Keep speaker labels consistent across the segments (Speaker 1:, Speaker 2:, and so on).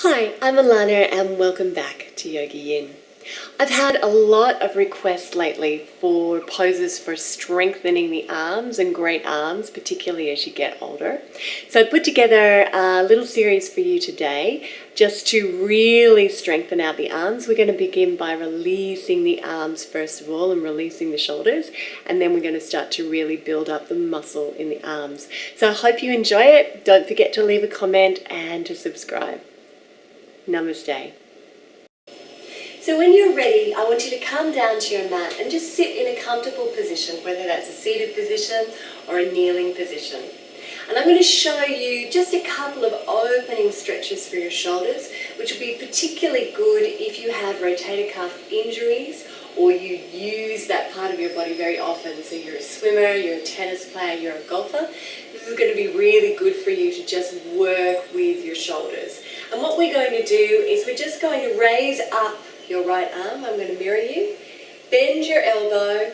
Speaker 1: Hi, I'm Alana and welcome back to YogaYin. I've had a lot of requests lately for poses for strengthening the arms and great arms, particularly as you get older. So I put together a little series for you today just to really strengthen out the arms. We're going to begin by releasing the arms first of all and releasing the shoulders, and then we're going to start to really build up the muscle in the arms. So I hope you enjoy it. Don't forget to leave a comment and to subscribe. Namaste. So when you're ready, I want you to come down to your mat and just sit in a comfortable position, whether that's a seated position or a kneeling position. And I'm going to show you just a couple of opening stretches for your shoulders, which will be particularly good if you have rotator cuff injuries or you use that part of your body very often. So you're a swimmer, you're a tennis player, you're a golfer. This is going to be really good for you to just work with your shoulders. And what we're going to do is we're just going to raise up your right arm. I'm going to mirror you. Bend your elbow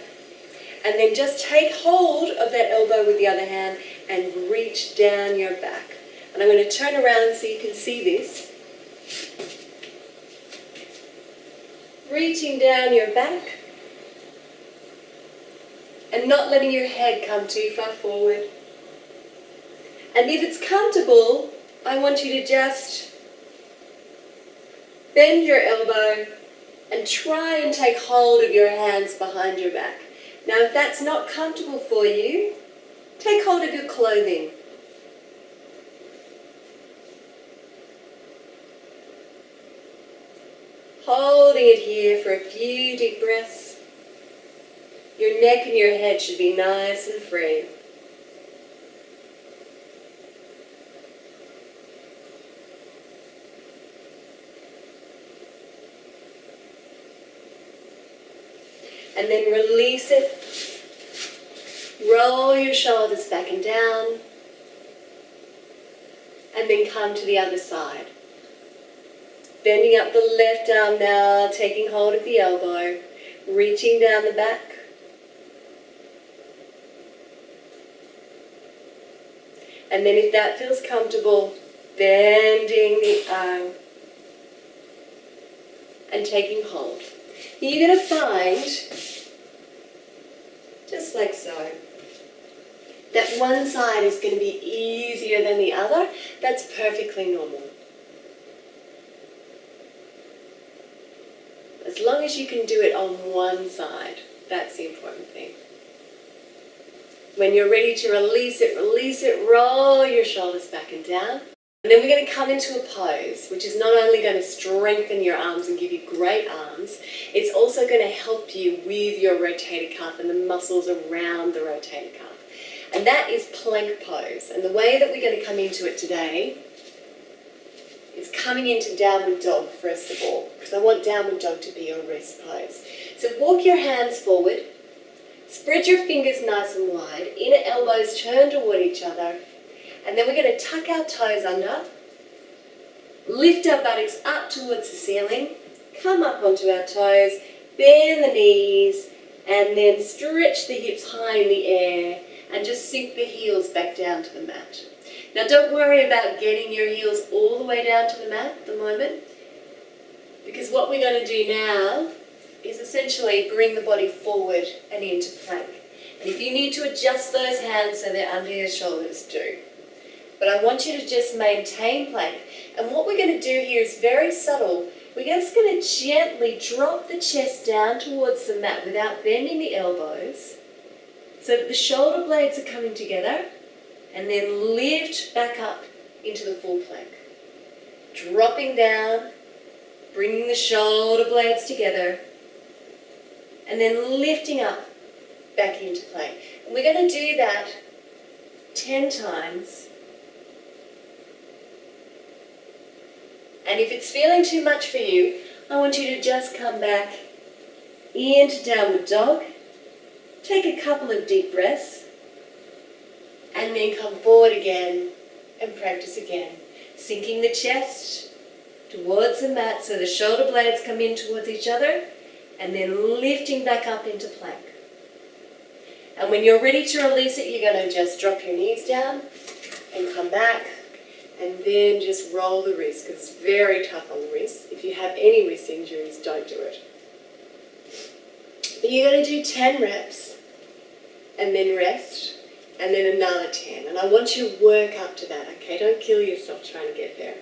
Speaker 1: and then just take hold of that elbow with the other hand and reach down your back. And I'm going to turn around so you can see this. Reaching down your back and not letting your head come too far forward. And if it's comfortable, I want you to just bend your elbow and try and take hold of your hands behind your back. Now, if that's not comfortable for you, take hold of your clothing. Holding it here for a few deep breaths. Your neck and your head should be nice and free. And then release it. Roll your shoulders back and down. And then come to the other side. Bending up the left arm now, taking hold of the elbow, reaching down the back. And then if that feels comfortable, bending the arm and taking hold. You're going to find, just like so, that one side is going to be easier than the other. That's perfectly normal. As long as you can do it on one side, that's the important thing. When you're ready to release it, roll your shoulders back and down. And then we're going to come into a pose, which is not only going to strengthen your arms and give you great arms, it's also going to help you with your rotator cuff and the muscles around the rotator cuff. And that is plank pose. And the way that we're going to come into it today is coming into downward dog first of all, because I want downward dog to be your rest pose. So walk your hands forward, spread your fingers nice and wide, inner elbows turn toward each other, and then we're going to tuck our toes under, lift our buttocks up towards the ceiling, come up onto our toes, bend the knees, and then stretch the hips high in the air, and just sink the heels back down to the mat. Now don't worry about getting your heels all the way down to the mat at the moment, because what we're going to do now is essentially bring the body forward and into plank. And if you need to adjust those hands so they're under your shoulders, do. But I want you to just maintain plank. And what we're going to do here is very subtle. We're just going to gently drop the chest down towards the mat without bending the elbows, so that the shoulder blades are coming together, and then lift back up into the full plank. Dropping down, bringing the shoulder blades together, and then lifting up back into plank. And we're going to do that 10 times. And if it's feeling too much for you, I want you to just come back into downward dog. Take a couple of deep breaths. And then come forward again and practice again. Sinking the chest towards the mat so the shoulder blades come in towards each other, and then lifting back up into plank. And when you're ready to release it, you're going to just drop your knees down and come back And then just roll the wrist, because it's very tough on the wrist. If you have any wrist injuries, don't do it. But you're going to do 10 reps, and then rest, and then another 10. And I want you to work up to that, okay? Don't kill yourself trying to get there.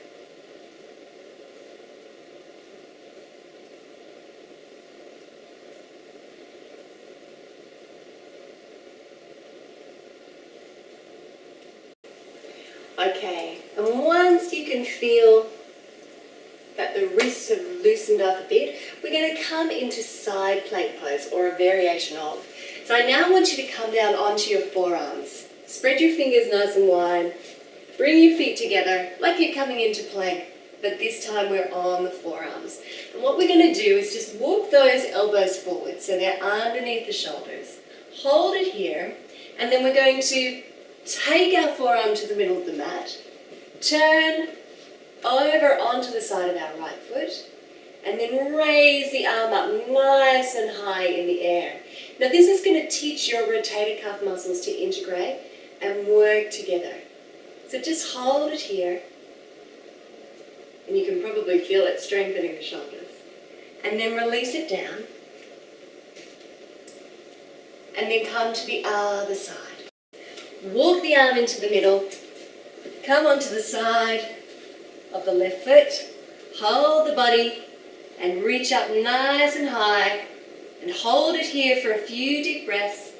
Speaker 1: Okay, and once you can feel that the wrists have loosened up a bit, we're going to come into side plank pose, or a variation of. So I now want you to come down onto your forearms. Spread your fingers nice and wide. Bring your feet together like you're coming into plank, but this time we're on the forearms. And what we're going to do is just walk those elbows forward so they're underneath the shoulders. Hold it here, and then we're going to take our forearm to the middle of the mat, turn over onto the side of our right foot, and then raise the arm up nice and high in the air. Now this is going to teach your rotator cuff muscles to integrate and work together. So just hold it here, and you can probably feel it strengthening the shoulders. And then release it down, and then come to the other side. Walk the arm into the middle, come onto the side of the left foot, hold the body and reach up nice and high, and hold it here for a few deep breaths.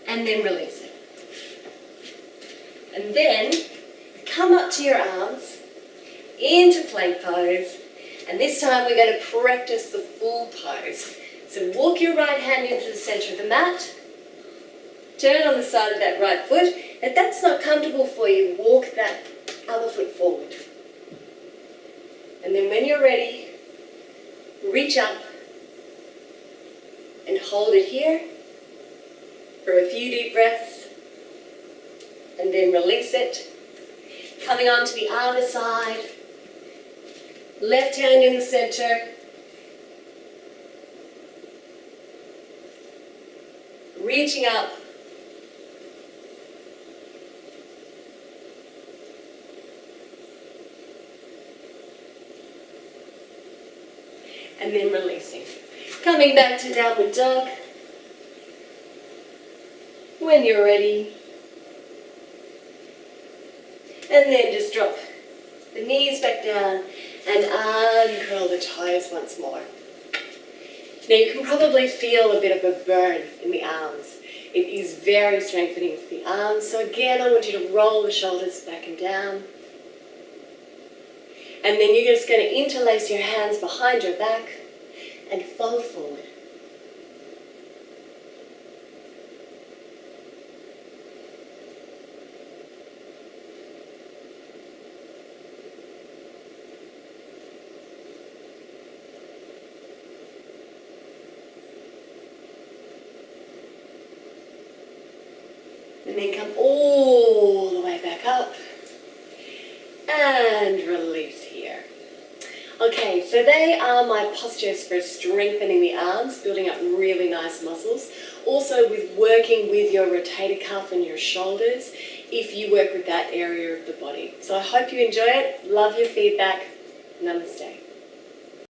Speaker 1: And then release it. And then come up to your arms into plank pose, and this time we're going to practice the full pose. So walk your right hand into the center of the mat, turn on the side of that right foot. If that's not comfortable for you, walk that other foot forward. And then when you're ready, reach up and hold it here for a few deep breaths, and then release it. Coming on to the other side, left hand in the center, reaching up, and then releasing. Coming back to downward dog. When you're ready. And then just drop the knees back down and uncurl the toes once more. Now you can probably feel a bit of a burn in the arms. It is very strengthening for the arms. So again, I want you to roll the shoulders back and down. And then you're just going to interlace your hands behind your back and fold forward. And then come all the way back up and release here. Okay, so they are my postures for strengthening the arms, building up really nice muscles. Also with working with your rotator cuff and your shoulders if you work with that area of the body. So I hope you enjoy it. Love your feedback. Namaste.